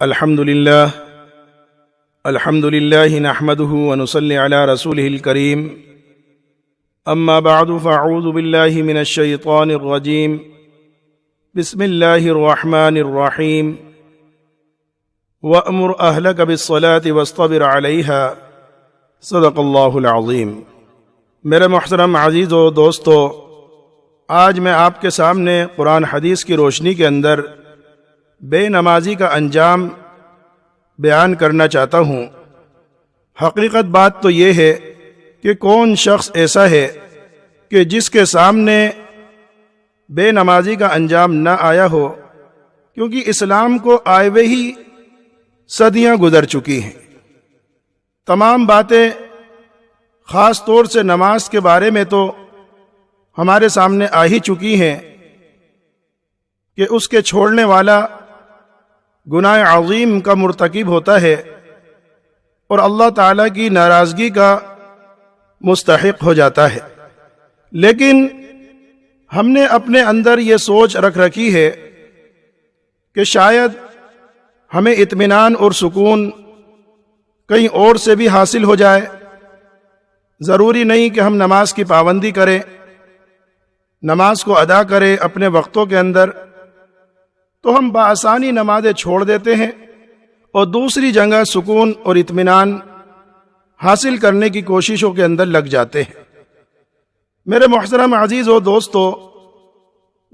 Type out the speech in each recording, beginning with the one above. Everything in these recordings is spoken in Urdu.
الحمد لله نحمده ونصلي على رسوله الكريم اما بعد فاعوذ بالله من الشيطان الرجيم بسم الله الرحمن الرحيم وأمر أهلك بالصلاة واصطبر عليها صدق اللہ العظیم۔ میرے محترم عزیز و دوستو، آج میں آپ کے سامنے قرآن حدیث کی روشنی کے اندر بے نمازی کا انجام بیان کرنا چاہتا ہوں۔ حقیقت بات تو یہ ہے کہ کون شخص ایسا ہے کہ جس کے سامنے بے نمازی کا انجام نہ آیا ہو، کیونکہ اسلام کو آئے ہوئے ہی صدیاں گزر چکی ہیں۔ تمام باتیں خاص طور سے نماز کے بارے میں تو ہمارے سامنے آ ہی چکی ہیں کہ اس کے چھوڑنے والا گناہ عظیم کا مرتکب ہوتا ہے اور اللہ تعالیٰ کی ناراضگی کا مستحق ہو جاتا ہے۔ لیکن ہم نے اپنے اندر یہ سوچ رکھ رکھی ہے کہ شاید ہمیں اطمینان اور سکون کہیں اور سے بھی حاصل ہو جائے۔ ضروری نہیں کہ ہم نماز کی پابندی کریں، نماز کو ادا کریں اپنے وقتوں کے اندر، تو ہم بآسانی نمازیں چھوڑ دیتے ہیں اور دوسری جگہ سکون اور اطمینان حاصل کرنے کی کوششوں کے اندر لگ جاتے ہیں۔ میرے محترم عزیز و دوستو،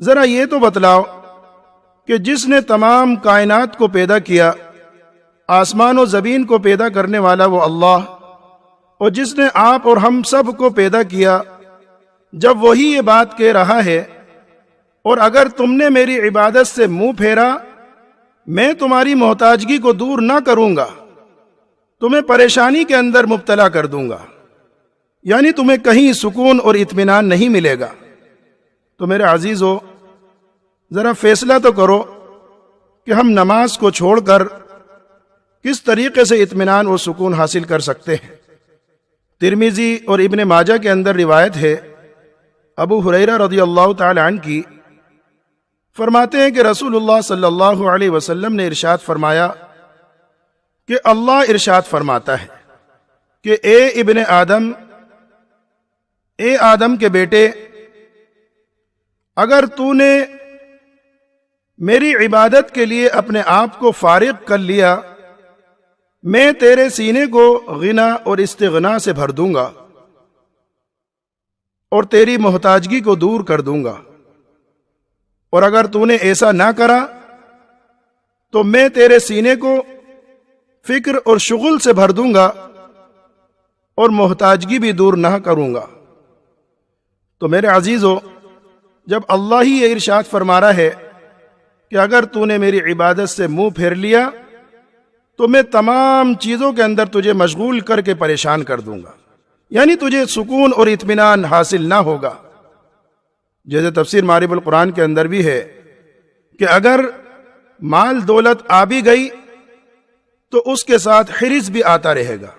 ذرا یہ تو بتلاؤ کہ جس نے تمام کائنات کو پیدا کیا، آسمان و زمین کو پیدا کرنے والا وہ اللہ، اور جس نے آپ اور ہم سب کو پیدا کیا، جب وہی یہ بات کہہ رہا ہے اور اگر تم نے میری عبادت سے منہ پھیرا، میں تمہاری محتاجگی کو دور نہ کروں گا، تمہیں پریشانی کے اندر مبتلا کر دوں گا، یعنی تمہیں کہیں سکون اور اطمینان نہیں ملے گا، تو میرے عزیزو ذرا فیصلہ تو کرو کہ ہم نماز کو چھوڑ کر کس طریقے سے اطمینان اور سکون حاصل کر سکتے ہیں۔ ترمذی اور ابن ماجہ کے اندر روایت ہے، ابو ہریرہ رضی اللہ تعالی عنہ کی، فرماتے ہیں کہ رسول اللہ صلی اللہ علیہ وسلم نے ارشاد فرمایا کہ اللہ ارشاد فرماتا ہے کہ اے آدم کے بیٹے، اگر تو نے میری عبادت کے لیے اپنے آپ کو فارغ کر لیا، میں تیرے سینے کو غنا اور استغنا سے بھر دوں گا اور تیری محتاجگی کو دور کر دوں گا، اور اگر تو نے ایسا نہ کرا تو میں تیرے سینے کو فکر اور شغل سے بھر دوں گا اور محتاجگی بھی دور نہ کروں گا۔ تو میرے عزیزو، جب اللہ ہی یہ ارشاد فرما رہا ہے کہ اگر تو نے میری عبادت سے منہ پھیر لیا تو میں تمام چیزوں کے اندر تجھے مشغول کر کے پریشان کر دوں گا، یعنی تجھے سکون اور اطمینان حاصل نہ ہوگا۔ جیسے تفسیر معارف القرآن کے اندر بھی ہے کہ اگر مال دولت آ بھی گئی تو اس کے ساتھ حرص بھی آتا رہے گا،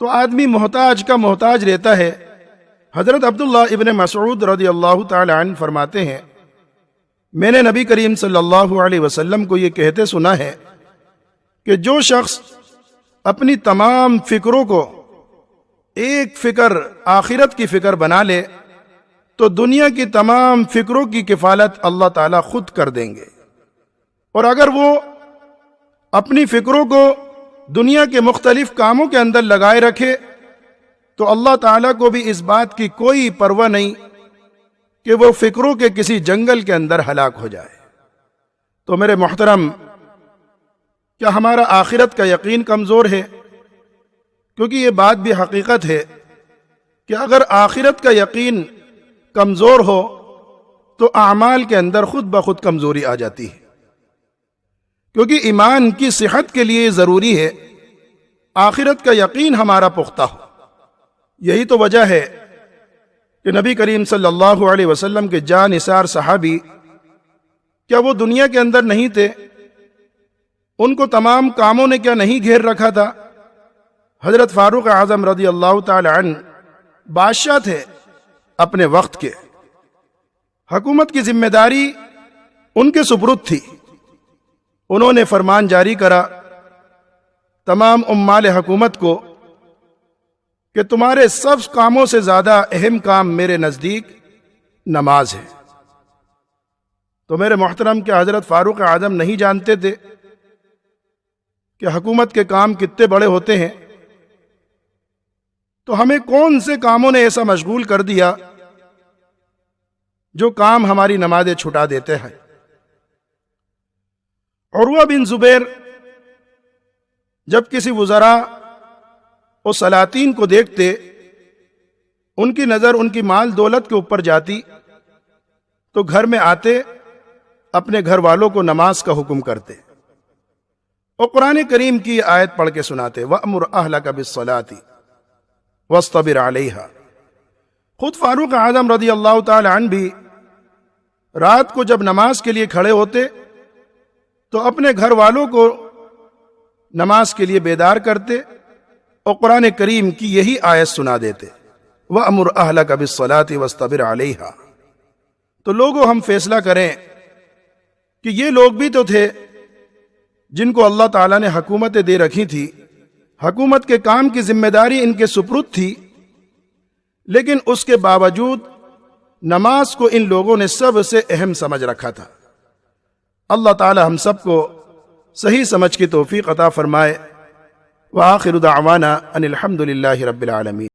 تو آدمی محتاج کا محتاج رہتا ہے۔ حضرت عبداللہ ابن مسعود رضی اللہ تعالی عنہ فرماتے ہیں، میں نے نبی کریم صلی اللہ علیہ وسلم کو یہ کہتے سنا ہے کہ جو شخص اپنی تمام فکروں کو ایک فکر آخرت کی فکر بنا لے تو دنیا کی تمام فکروں کی کفالت اللہ تعالیٰ خود کر دیں گے، اور اگر وہ اپنی فکروں کو دنیا کے مختلف کاموں کے اندر لگائے رکھے تو اللہ تعالیٰ کو بھی اس بات کی کوئی پرواہ نہیں کہ وہ فکروں کے کسی جنگل کے اندر ہلاک ہو جائے۔ تو میرے محترم، کیا ہمارا آخرت کا یقین کمزور ہے؟ کیونکہ یہ بات بھی حقیقت ہے کہ اگر آخرت کا یقین کمزور ہو تو اعمال کے اندر خود بخود کمزوری آ جاتی ہے، کیونکہ ایمان کی صحت کے لیے ضروری ہے آخرت کا یقین ہمارا پختہ ہو۔ یہی تو وجہ ہے کہ نبی کریم صلی اللہ علیہ وسلم کے جاں نثار صحابی، کیا وہ دنیا کے اندر نہیں تھے؟ ان کو تمام کاموں نے کیا نہیں گھیر رکھا تھا؟ حضرت فاروق اعظم رضی اللہ تعالی عنہ بادشاہ تھے اپنے وقت کے، حکومت کی ذمہ داری ان کے سپرد تھی، انہوں نے فرمان جاری کرا تمام عمال حکومت کو کہ تمہارے سب کاموں سے زیادہ اہم کام میرے نزدیک نماز ہے۔ تو میرے محترم کہ حضرت فاروق اعظم نہیں جانتے تھے کہ حکومت کے کام کتنے بڑے ہوتے ہیں، تو ہمیں کون سے کاموں نے ایسا مشغول کر دیا جو کام ہماری نمازیں چھٹا دیتے ہیں۔ عروہ بن زبیر جب کسی وزراء اور سلاطین کو دیکھتے، ان کی نظر ان کی مال دولت کے اوپر جاتی، تو گھر میں آتے اپنے گھر والوں کو نماز کا حکم کرتے اور قرآن کریم کی آیت پڑھ کے سناتے، وَأْمُرْ أَهْلَكَ بِالصَّلَاةِ وَاصْطَبِرْ عَلَيْهَا۔ خود فاروق اعظم رضی اللہ تعالی عنہ بھی رات کو جب نماز کے لیے کھڑے ہوتے تو اپنے گھر والوں کو نماز کے لیے بیدار کرتے اور قرآن کریم کی یہی آیت سنا دیتے، وَأْمُرْ أَهْلَكَ بِالصَّلَاةِ وَاصْطَبِرْ عَلَيْهَا۔ تو لوگوں ہم فیصلہ کریں کہ یہ لوگ بھی تو تھے جن کو اللہ تعالیٰ نے حکومتیں دے رکھی تھی، حکومت کے کام کی ذمہ داری ان کے سپرد تھی، لیکن اس کے باوجود نماز کو ان لوگوں نے سب سے اہم سمجھ رکھا تھا۔ اللہ تعالیٰ ہم سب کو صحیح سمجھ کی توفیق عطا فرمائے۔ وآخر دعوانا ان الحمد للہ رب العالمین۔